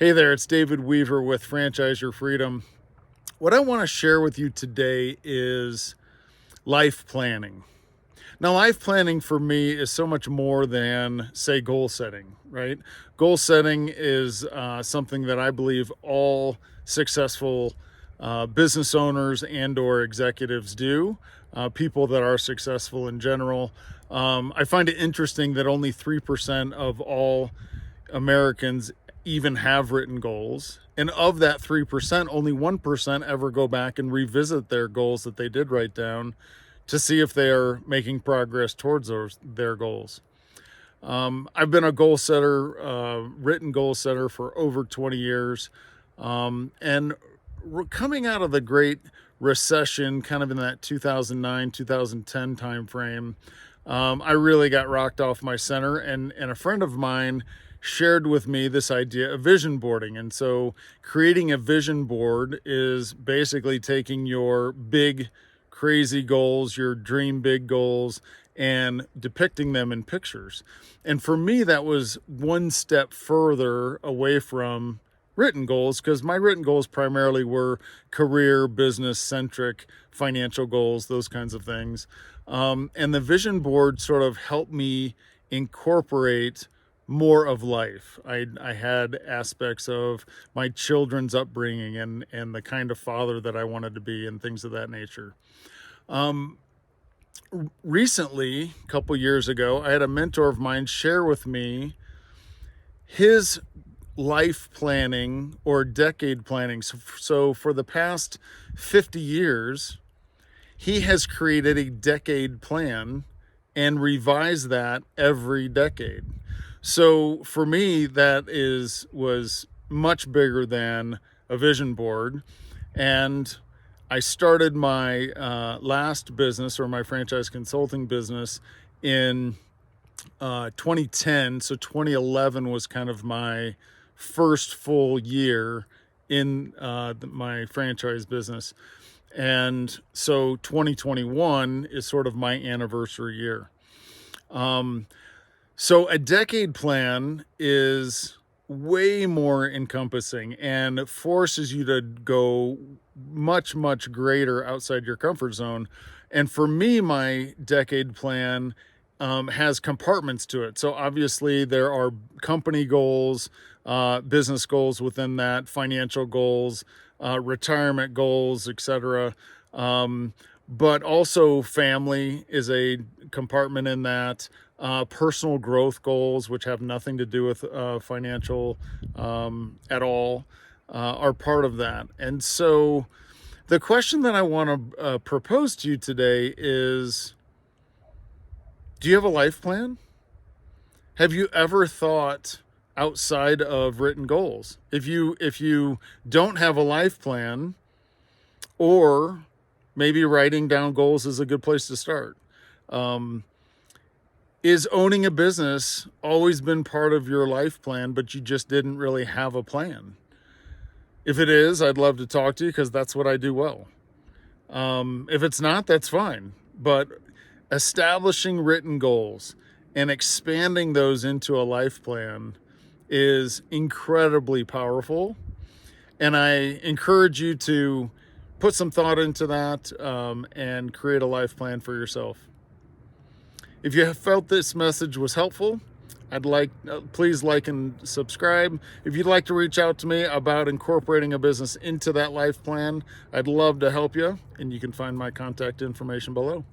Hey there, it's David Weaver with Franchise Your Freedom. What I want to share with you today is life planning. Now, life planning for me is so much more than, say, goal setting, right? Goal setting is something that I believe all successful business owners and or executives do, people that are successful in general. I find it interesting that only 3% of all Americans even have written goals. And of that 3%, only 1% ever go back and revisit their goals that they did write down to see if they are making progress towards their goals. I've been a goal setter, written goal setter for over 20 years. And coming out of the Great Recession, kind of in that 2009, 2010 timeframe, I really got rocked off my center. And a friend of mine shared with me this idea of vision boarding. And so creating a vision board is basically taking your big, crazy goals, your dream big goals, and depicting them in pictures. And for me, that was one step further away from written goals, because my written goals primarily were career, business centric, financial goals, those kinds of things. And the vision board sort of helped me incorporate more of life. I had aspects of my children's upbringing and the kind of father that I wanted to be and things of that nature. Recently, a couple years ago, I had a mentor of mine share with me his life planning or decade planning. So for the past 50 years, he has created a decade plan and revised that every decade. So for me, that was much bigger than a vision board. And I started my last business, or my franchise consulting business, in 2010. So 2011 was kind of my first full year in my franchise business. And so 2021 is sort of my anniversary year. So a decade plan is way more encompassing and forces you to go much, much greater outside your comfort zone. And for me, my decade plan has compartments to it. So obviously there are company goals, business goals within that, financial goals, retirement goals, etc. But also family is a compartment in that. Personal growth goals, which have nothing to do with financial at all, are part of that. And so the question that I want to propose to you today is, do you have a life plan? Have you ever thought outside of written goals? If you don't have a life plan, or maybe writing down goals is a good place to start. Is owning a business always been part of your life plan, but you just didn't really have a plan? If it is, I'd love to talk to you, because that's what I do well. If it's not, that's fine. But establishing written goals and expanding those into a life plan is incredibly powerful. And I encourage you to put some thought into that and create a life plan for yourself. If you have felt this message was helpful, please like and subscribe. If you'd like to reach out to me about incorporating a business into that life plan, I'd love to help you, and you can find my contact information below.